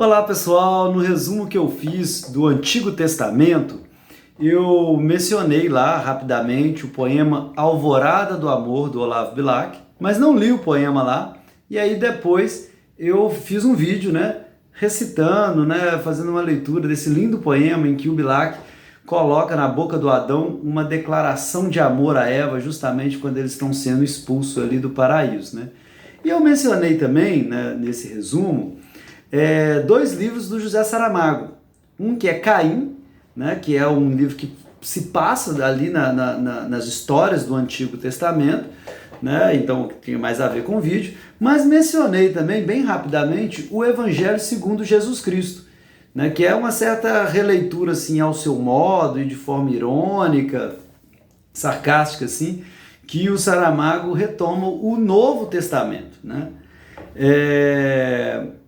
Olá pessoal, no resumo que eu fiz do Antigo Testamento, eu mencionei lá rapidamente o poema Alvorada do Amor, do Olavo Bilac, mas não li o poema lá, e aí depois eu fiz um vídeo, recitando, fazendo uma leitura desse lindo poema em que o Bilac coloca na boca do Adão uma declaração de amor a Eva, justamente quando eles estão sendo expulsos ali do paraíso, E eu mencionei também, nesse resumo, dois livros do José Saramago. Um que é Caim, que é um livro que se passa ali nas histórias do Antigo Testamento, então tem mais a ver com o vídeo, mas mencionei também, bem rapidamente, o Evangelho segundo Jesus Cristo, que é uma certa releitura assim, ao seu modo e de forma irônica, sarcástica, assim, que o Saramago retoma o Novo Testamento.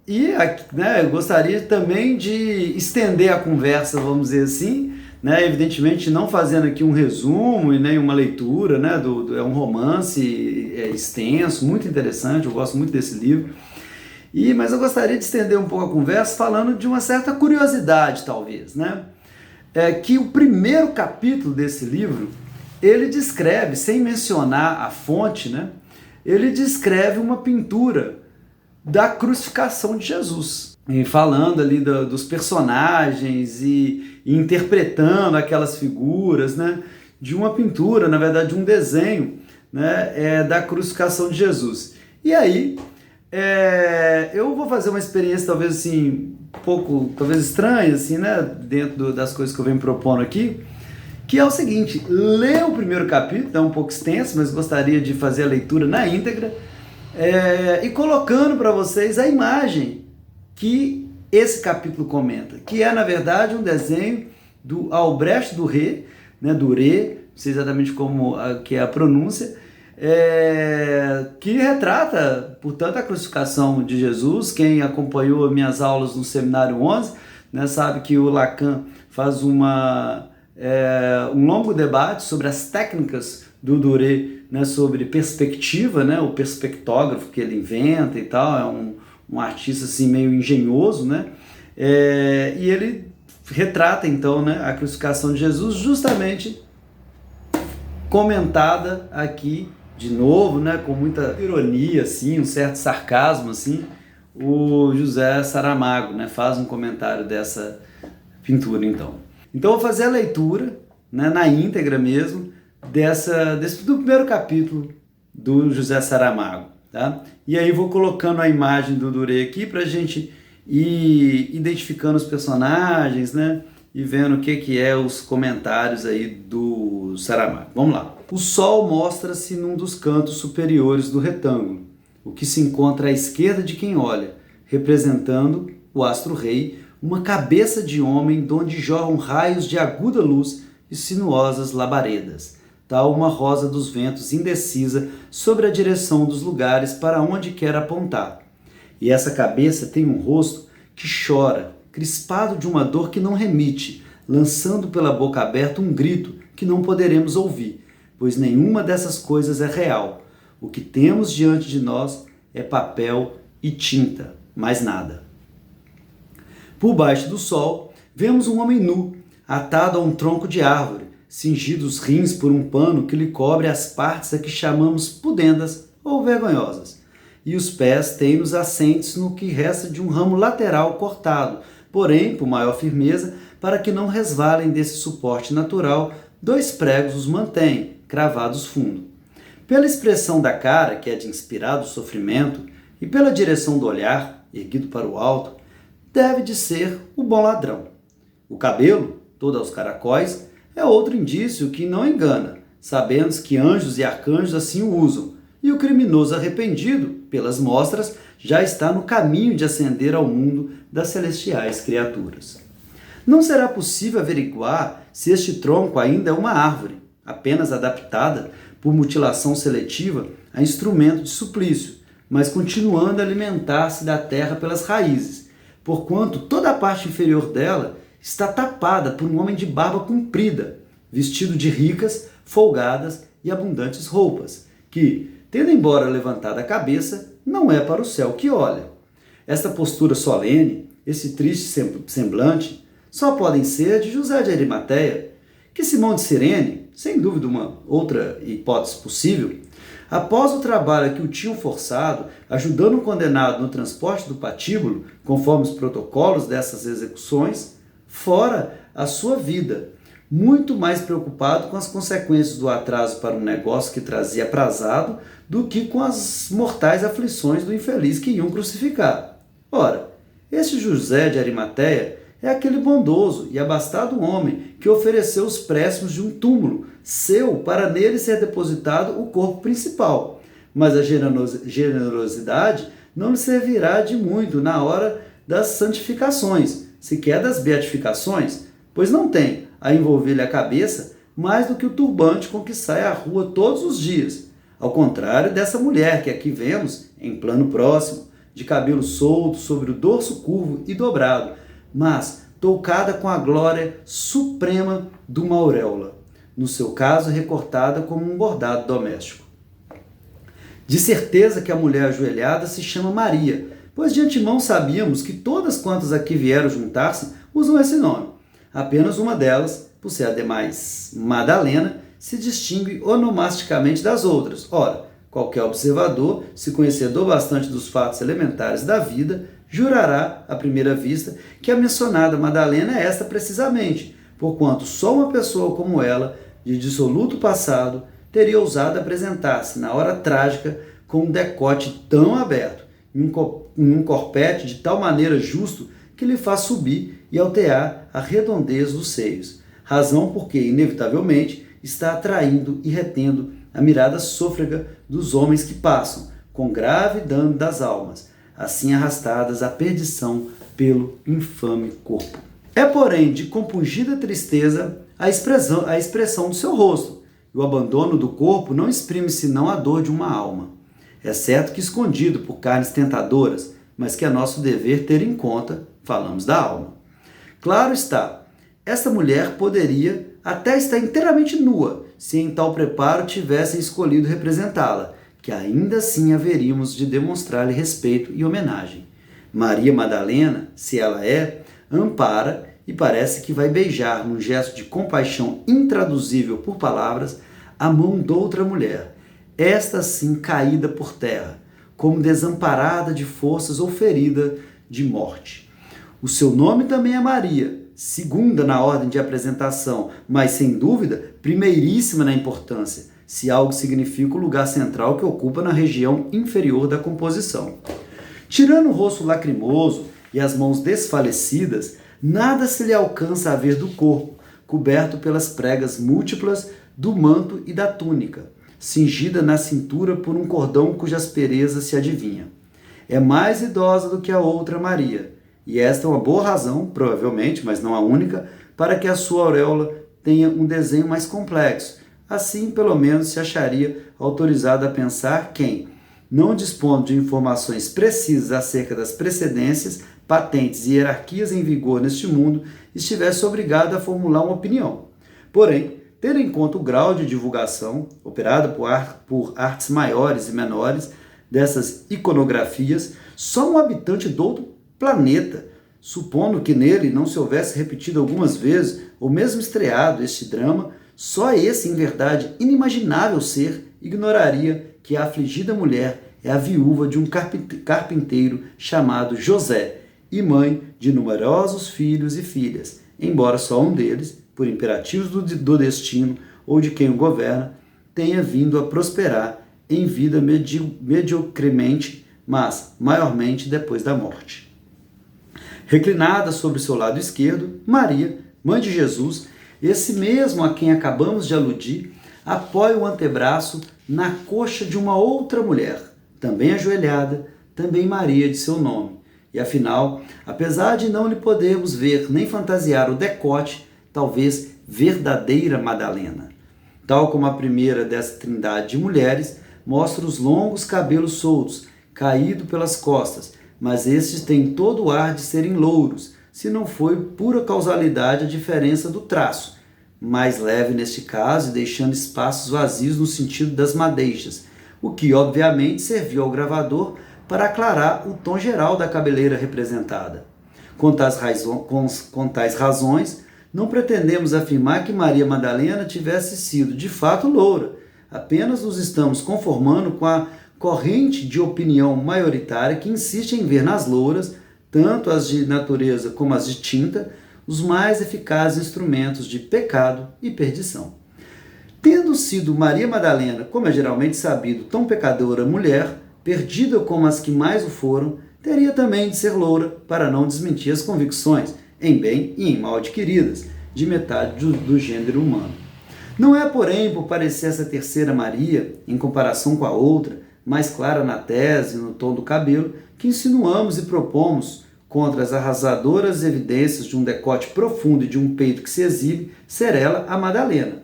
Eu gostaria também de estender a conversa, vamos dizer assim, evidentemente não fazendo aqui um resumo e nem uma leitura, é um romance extenso, muito interessante, eu gosto muito desse livro, mas eu gostaria de estender um pouco a conversa falando de uma certa curiosidade, talvez, que o primeiro capítulo desse livro, ele descreve, sem mencionar a fonte, ele descreve uma pintura da crucificação de Jesus, e falando ali dos personagens e interpretando aquelas figuras, de uma pintura, na verdade de um desenho, da crucificação de Jesus. E aí, eu vou fazer uma experiência talvez assim, um pouco, talvez estranha, assim, dentro das coisas que eu venho propondo aqui, que é o seguinte: ler o primeiro capítulo, é um pouco extenso, mas gostaria de fazer a leitura na íntegra, e colocando para vocês a imagem que esse capítulo comenta, que é, na verdade, um desenho do Albrecht Dürer, Dürer, não sei exatamente como que é a pronúncia, que retrata, portanto, a crucificação de Jesus. Quem acompanhou minhas aulas no Seminário 11, sabe que o Lacan faz um longo debate sobre as técnicas do Dürer, sobre perspectiva, o perspectógrafo que ele inventa e tal, é um artista assim, meio engenhoso, e ele retrata então a crucificação de Jesus, justamente comentada aqui de novo, com muita ironia, assim, um certo sarcasmo, assim, o José Saramago faz um comentário dessa pintura. Então eu vou fazer a leitura na íntegra mesmo do primeiro capítulo do José Saramago, tá? E aí vou colocando a imagem do Dürer aqui para a gente ir identificando os personagens, e vendo o que é os comentários aí do Saramago. Vamos lá. O Sol mostra-se num dos cantos superiores do retângulo, o que se encontra à esquerda de quem olha, representando o astro-rei, uma cabeça de homem donde jorram raios de aguda luz e sinuosas labaredas, tal uma rosa dos ventos indecisa sobre a direção dos lugares para onde quer apontar. E essa cabeça tem um rosto que chora, crispado de uma dor que não remite, lançando pela boca aberta um grito que não poderemos ouvir, pois nenhuma dessas coisas é real. O que temos diante de nós é papel e tinta, mais nada. Por baixo do sol, vemos um homem nu, atado a um tronco de árvore, cingido os rins por um pano que lhe cobre as partes a que chamamos pudendas ou vergonhosas, e os pés têm-nos assentes no que resta de um ramo lateral cortado, porém, por maior firmeza, para que não resvalem desse suporte natural, 2 pregos os mantêm, cravados fundo. Pela expressão da cara, que é de inspirado sofrimento, e pela direção do olhar, erguido para o alto, deve de ser o bom ladrão. O cabelo, todo aos caracóis, é outro indício que não engana, sabendo que anjos e arcanjos assim o usam, e o criminoso arrependido, pelas mostras, já está no caminho de ascender ao mundo das celestiais criaturas. Não será possível averiguar se este tronco ainda é uma árvore, apenas adaptada, por mutilação seletiva, a instrumento de suplício, mas continuando a alimentar-se da terra pelas raízes, porquanto toda a parte inferior dela está tapada por um homem de barba comprida, vestido de ricas, folgadas e abundantes roupas, que, tendo embora levantada a cabeça, não é para o céu que olha. Esta postura solene, esse triste semblante, só podem ser de José de Arimateia, que Simão de Cirene, sem dúvida uma outra hipótese possível, após o trabalho a que o tinham forçado, ajudando o condenado no transporte do patíbulo, conforme os protocolos dessas execuções, fora a sua vida, muito mais preocupado com as consequências do atraso para um negócio que trazia aprazado do que com as mortais aflições do infeliz que iam crucificar. Ora, este José de Arimateia é aquele bondoso e abastado homem que ofereceu os préstimos de um túmulo seu para nele ser depositado o corpo principal. Mas a generosidade não lhe servirá de muito na hora das santificações, sequer das beatificações, pois não tem a envolver-lhe a cabeça mais do que o turbante com que sai à rua todos os dias. Ao contrário dessa mulher que aqui vemos, em plano próximo, de cabelo solto sobre o dorso curvo e dobrado, mas toucada com a glória suprema de uma auréola, no seu caso recortada como um bordado doméstico. De certeza que a mulher ajoelhada se chama Maria, pois de antemão sabíamos que todas quantas aqui vieram juntar-se usam esse nome. Apenas uma delas, por ser ademais Madalena, se distingue onomasticamente das outras. Ora, qualquer observador, se conhecedor bastante dos fatos elementares da vida, jurará, à primeira vista, que a mencionada Madalena é esta precisamente, porquanto só uma pessoa como ela, de dissoluto passado, teria ousado apresentar-se na hora trágica com um decote tão aberto, em um corpete de tal maneira justo que lhe faz subir e altear a redondez dos seios, razão porque, inevitavelmente, está atraindo e retendo a mirada sôfrega dos homens que passam, com grave dano das almas, assim arrastadas à perdição pelo infame corpo. É, porém, de compungida tristeza a expressão do seu rosto, e o abandono do corpo não exprime senão a dor de uma alma. É certo que escondido por carnes tentadoras, mas que é nosso dever ter em conta, falamos da alma. Claro está, esta mulher poderia até estar inteiramente nua, se em tal preparo tivessem escolhido representá-la, que ainda assim haveríamos de demonstrar-lhe respeito e homenagem. Maria Madalena, se ela é, ampara e parece que vai beijar, num gesto de compaixão intraduzível por palavras, a mão de outra mulher, esta sim caída por terra, como desamparada de forças ou ferida de morte. O seu nome também é Maria, segunda na ordem de apresentação, mas sem dúvida primeiríssima na importância, se algo significa o lugar central que ocupa na região inferior da composição. Tirando o rosto lacrimoso e as mãos desfalecidas, nada se lhe alcança a ver do corpo, coberto pelas pregas múltiplas do manto e da túnica, cingida na cintura por um cordão cuja aspereza se adivinha. É mais idosa do que a outra Maria, e esta é uma boa razão, provavelmente, mas não a única, para que a sua auréola tenha um desenho mais complexo. Assim, pelo menos, se acharia autorizado a pensar quem, não dispondo de informações precisas acerca das precedências, patentes e hierarquias em vigor neste mundo, estivesse obrigado a formular uma opinião. Porém, tendo em conta o grau de divulgação, operado por artes maiores e menores, dessas iconografias, só um habitante do outro planeta, supondo que nele não se houvesse repetido algumas vezes, ou mesmo estreado este drama, só esse, em verdade, inimaginável ser ignoraria que a afligida mulher é a viúva de um carpinteiro chamado José e mãe de numerosos filhos e filhas, embora só um deles, por imperativos do destino ou de quem o governa, tenha vindo a prosperar em vida mediocremente, mas maiormente depois da morte. Reclinada sobre seu lado esquerdo, Maria, mãe de Jesus, esse mesmo a quem acabamos de aludir, apoia o antebraço na coxa de uma outra mulher, também ajoelhada, também Maria de seu nome. E afinal, apesar de não lhe podermos ver nem fantasiar o decote, talvez verdadeira Madalena. Tal como a primeira dessa trindade de mulheres, mostra os longos cabelos soltos, caídos pelas costas, mas estes têm todo o ar de serem louros, se não foi pura causalidade a diferença do traço, mais leve neste caso e deixando espaços vazios no sentido das madeixas, o que obviamente serviu ao gravador para aclarar o tom geral da cabeleira representada. Com tais razões, não pretendemos afirmar que Maria Madalena tivesse sido de fato loura, apenas nos estamos conformando com a corrente de opinião maioritária que insiste em ver nas louras, tanto as de natureza como as de tinta, os mais eficazes instrumentos de pecado e perdição. Tendo sido Maria Madalena, como é geralmente sabido, tão pecadora mulher, perdida como as que mais o foram, teria também de ser loura para não desmentir as convicções, em bem e em mal adquiridas, de metade do gênero humano. Não é, porém, por parecer essa terceira Maria, em comparação com a outra, mais clara na tese e no tom do cabelo, que insinuamos e propomos, contra as arrasadoras evidências de um decote profundo e de um peito que se exibe, ser ela a Madalena.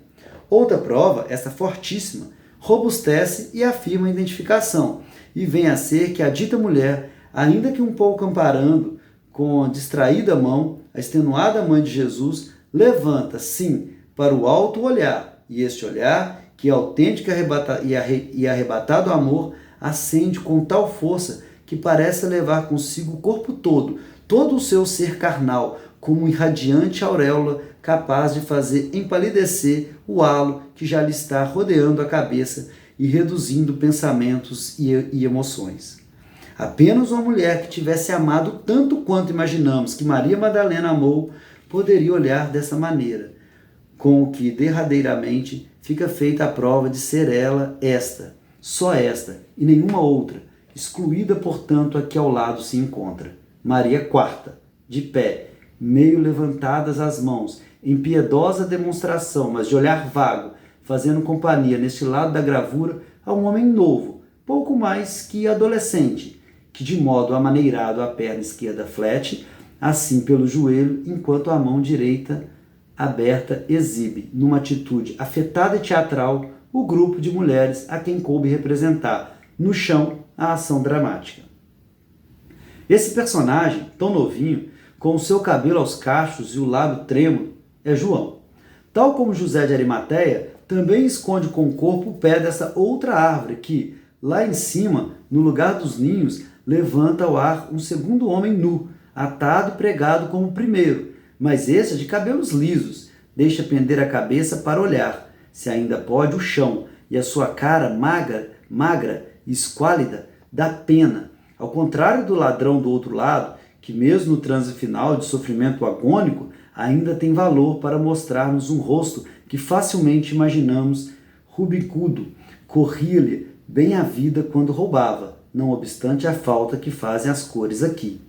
Outra prova, essa fortíssima, robustece e afirma a identificação, e vem a ser que a dita mulher, ainda que um pouco amparando, com a distraída mão, a extenuada mãe de Jesus, levanta, sim, para o alto olhar, e este olhar, que é autêntico e arrebatado amor, acende com tal força que parece levar consigo o corpo todo o seu ser carnal, como uma irradiante auréola capaz de fazer empalidecer o halo que já lhe está rodeando a cabeça e reduzindo pensamentos e emoções. Apenas uma mulher que tivesse amado tanto quanto imaginamos que Maria Madalena amou, poderia olhar dessa maneira, com o que derradeiramente fica feita a prova de ser ela esta, só esta, e nenhuma outra, excluída, portanto, a que ao lado se encontra. Maria quarta, de pé, meio levantadas as mãos, em piedosa demonstração, mas de olhar vago, fazendo companhia neste lado da gravura a um homem novo, pouco mais que adolescente, que de modo amaneirado a perna esquerda flete, assim pelo joelho, enquanto a mão direita aberta exibe, numa atitude afetada e teatral, o grupo de mulheres a quem coube representar, no chão, a ação dramática. Esse personagem, tão novinho, com o seu cabelo aos cachos e o lábio trêmulo, é João. Tal como José de Arimateia, também esconde com o corpo o pé dessa outra árvore que, lá em cima, no lugar dos ninhos, levanta ao ar um segundo homem nu, atado e pregado como o primeiro, mas este é de cabelos lisos, deixa pender a cabeça para olhar, se ainda pode, o chão, e a sua cara magra e esquálida dá pena, ao contrário do ladrão do outro lado, que mesmo no transe final de sofrimento agônico, ainda tem valor para mostrar-nos um rosto que facilmente imaginamos rubicudo, corria-lhe bem a vida quando roubava, não obstante a falta que fazem as cores aqui.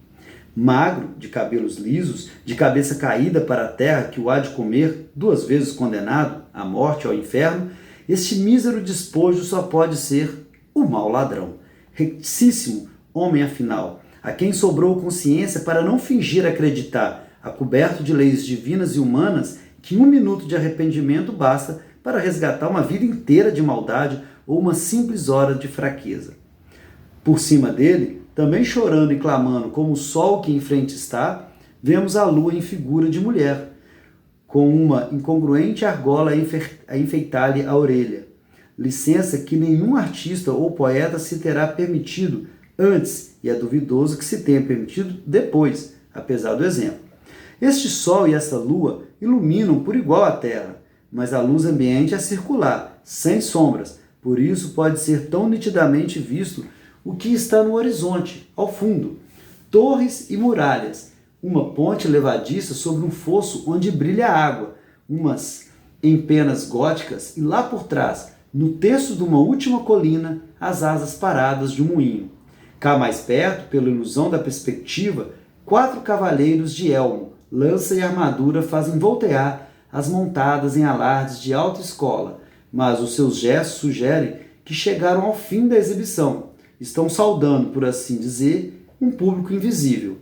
Magro, de cabelos lisos, de cabeça caída para a terra que o há de comer, 2 vezes condenado, à morte ou ao inferno, este mísero despojo só pode ser o mau ladrão. Rectíssimo homem afinal, a quem sobrou consciência para não fingir acreditar, a coberto de leis divinas e humanas, que 1 minuto de arrependimento basta para resgatar uma vida inteira de maldade ou uma simples hora de fraqueza. Por cima dele, também chorando e clamando como o sol que em frente está, vemos a lua em figura de mulher, com uma incongruente argola a enfeitar-lhe a orelha. Licença que nenhum artista ou poeta se terá permitido antes, e é duvidoso que se tenha permitido depois, apesar do exemplo. Este sol e essa lua iluminam por igual a terra, mas a luz ambiente é circular, sem sombras, por isso pode ser tão nitidamente visto o que está no horizonte, ao fundo. Torres e muralhas, uma ponte levadiça sobre um fosso onde brilha a água, umas empenas góticas e lá por trás, no terço de uma última colina, as asas paradas de um moinho. Cá mais perto, pela ilusão da perspectiva, 4 cavaleiros de elmo, lança e armadura fazem voltear as montadas em alardes de alta escola, mas os seus gestos sugerem que chegaram ao fim da exibição. Estão saudando, por assim dizer, um público invisível.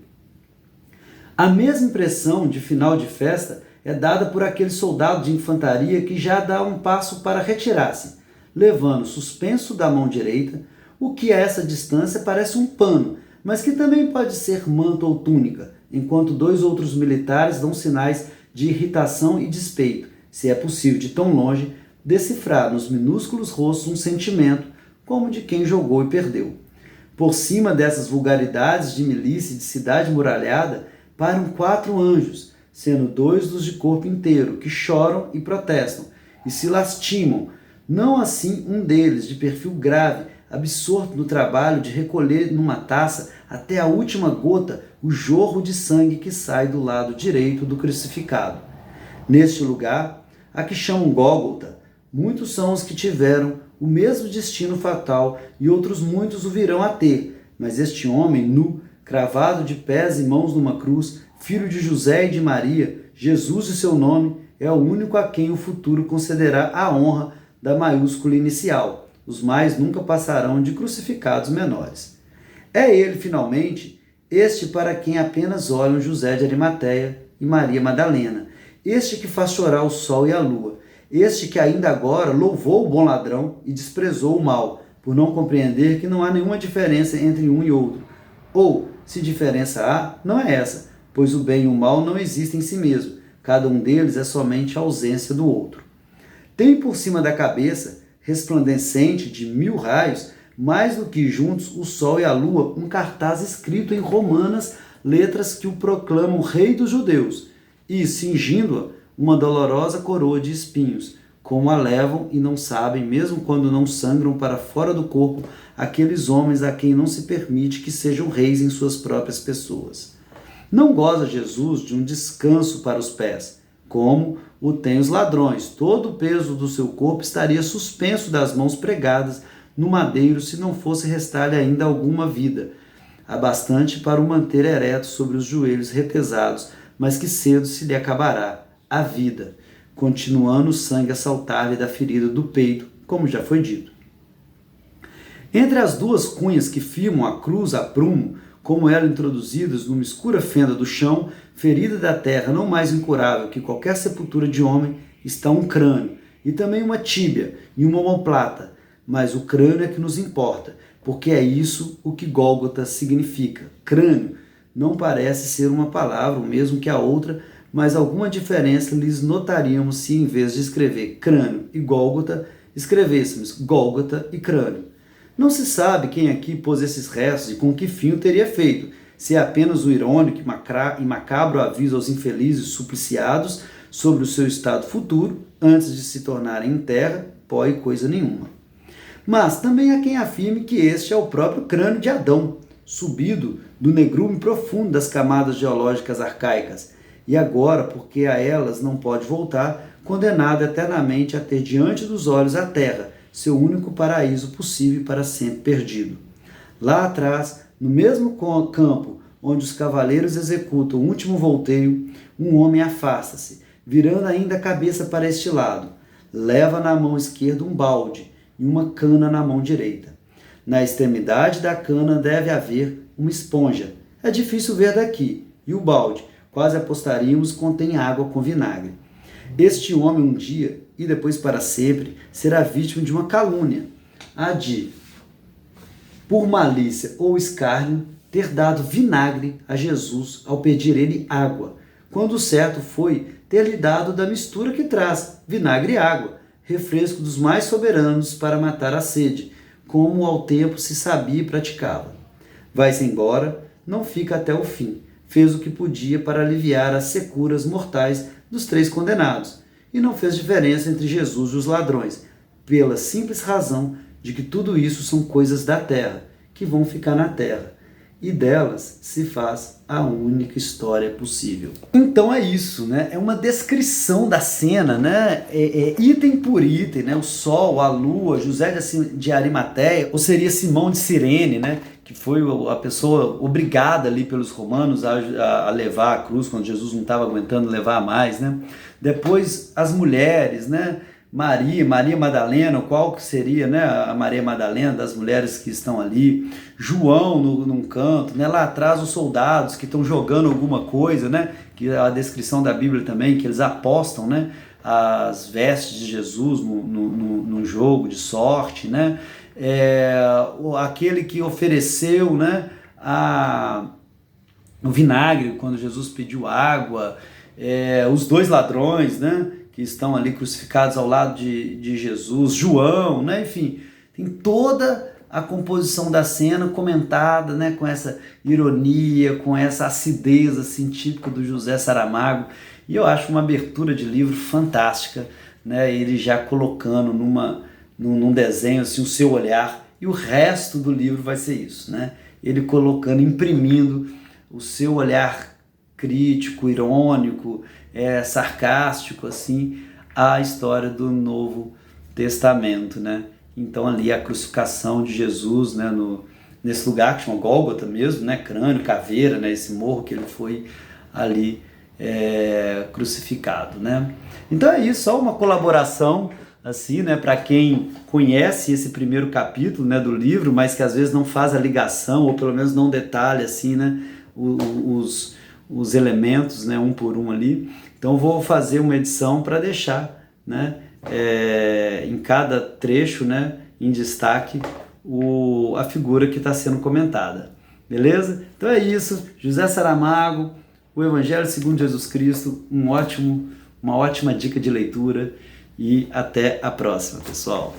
A mesma impressão de final de festa é dada por aquele soldado de infantaria que já dá um passo para retirar-se, levando suspenso da mão direita o que a essa distância parece um pano, mas que também pode ser manto ou túnica, enquanto 2 outros militares dão sinais de irritação e despeito, se é possível de tão longe decifrar nos minúsculos rostos um sentimento como de quem jogou e perdeu. Por cima dessas vulgaridades de milícia e de cidade muralhada, param 4 anjos, sendo 2 dos de corpo inteiro, que choram e protestam, e se lastimam. Não assim um deles, de perfil grave, absorto no trabalho de recolher numa taça até a última gota o jorro de sangue que sai do lado direito do crucificado. Neste lugar, a que chamam Gólgota, muitos são os que tiveram o mesmo destino fatal e outros muitos o virão a ter, mas este homem nu, cravado de pés e mãos numa cruz, filho de José e de Maria, Jesus de seu nome, é o único a quem o futuro concederá a honra da maiúscula inicial. Os mais nunca passarão de crucificados menores. É ele, finalmente, este para quem apenas olham José de Arimateia e Maria Madalena, este que faz chorar o sol e a lua, este que ainda agora louvou o bom ladrão e desprezou o mal, por não compreender que não há nenhuma diferença entre um e outro. Ou, se diferença há, não é essa, pois o bem e o mal não existem em si mesmo, cada um deles é somente a ausência do outro. Tem por cima da cabeça, resplandecente de 1000 raios, mais do que juntos o sol e a lua, um cartaz escrito em romanas letras que o proclamam rei dos judeus, e, cingindo-a, uma dolorosa coroa de espinhos, como a levam e não sabem, mesmo quando não sangram para fora do corpo, aqueles homens a quem não se permite que sejam reis em suas próprias pessoas. Não goza Jesus de um descanso para os pés, como o têm os ladrões. Todo o peso do seu corpo estaria suspenso das mãos pregadas no madeiro se não fosse restar-lhe ainda alguma vida. Há bastante para o manter ereto sobre os joelhos retesados, mas que cedo se lhe acabará a vida, continuando o sangue a saltar-lhe da ferida do peito, como já foi dito. Entre as 2 cunhas que firmam a cruz a prumo, como eram introduzidas numa escura fenda do chão, ferida da terra não mais incurável que qualquer sepultura de homem, está um crânio, e também uma tíbia e uma omoplata, mas o crânio é que nos importa, porque é isso o que Gólgota significa. Crânio não parece ser uma palavra, o mesmo que a outra, mas alguma diferença lhes notaríamos se, em vez de escrever crânio e Gólgota, escrevêssemos Gólgota e crânio. Não se sabe quem aqui pôs esses restos e com que fim o teria feito, se é apenas o irônico e macabro aviso aos infelizes supliciados sobre o seu estado futuro, antes de se tornarem em terra, pó e coisa nenhuma. Mas também há quem afirme que este é o próprio crânio de Adão, subido do negrume profundo das camadas geológicas arcaicas, e agora, porque a elas não pode voltar, condenado eternamente a ter diante dos olhos a terra, seu único paraíso possível e para sempre perdido. Lá atrás, no mesmo campo onde os cavaleiros executam o último volteio, um homem afasta-se, virando ainda a cabeça para este lado. Leva na mão esquerda um balde e uma cana na mão direita. Na extremidade da cana deve haver uma esponja. É difícil ver daqui. E o balde, quase apostaríamos, contém água com vinagre. Este homem um dia, e depois para sempre, será vítima de uma calúnia. A de, por malícia ou escárnio, ter dado vinagre a Jesus ao pedir ele água, quando o certo foi ter lhe dado da mistura que traz, vinagre e água, refresco dos mais soberanos para matar a sede, como ao tempo se sabia e praticava. Vai-se embora, não fica até o fim. Fez o que podia para aliviar as securas mortais dos 3 condenados, e não fez diferença entre Jesus e os ladrões, pela simples razão de que tudo isso são coisas da terra, que vão ficar na terra, e delas se faz a única história possível. Então é isso, né? É uma descrição da cena, né? Item por item, né? O sol, a lua, José de Arimateia, ou seria Simão de Cirene, né? Que foi a pessoa obrigada ali pelos romanos a levar a cruz quando Jesus não estava aguentando levar mais, né? Depois as mulheres, né? Maria Madalena, qual que seria, né, a Maria Madalena das mulheres que estão ali, João num canto, né, lá atrás os soldados que estão jogando alguma coisa, né, que é a descrição da Bíblia também, que eles apostam, né, as vestes de Jesus no jogo de sorte, né, aquele que ofereceu, né, o vinagre quando Jesus pediu água, os 2 ladrões, né, que estão ali crucificados ao lado de Jesus, João, né? Enfim, tem toda a composição da cena comentada, né, com essa ironia, com essa acidez assim, típica do José Saramago. E eu acho uma abertura de livro fantástica, né, ele já colocando num desenho assim, o seu olhar, e o resto do livro vai ser isso, né? Ele colocando, imprimindo o seu olhar crítico, irônico, sarcástico, assim, à história do Novo Testamento, né? Então ali a crucificação de Jesus, né, nesse lugar que chama Gólgota mesmo, né, crânio, caveira, né, esse morro que ele foi ali crucificado, né? Então é isso, só uma colaboração assim, né, para quem conhece esse primeiro capítulo, né, do livro, mas que às vezes não faz a ligação, ou pelo menos não detalha assim, né, os elementos, né, um por um ali. Então vou fazer uma edição para deixar, né, em cada trecho, né, em destaque a figura que está sendo comentada. Beleza? Então é isso. José Saramago, o Evangelho segundo Jesus Cristo, uma ótima dica de leitura, e até a próxima, pessoal.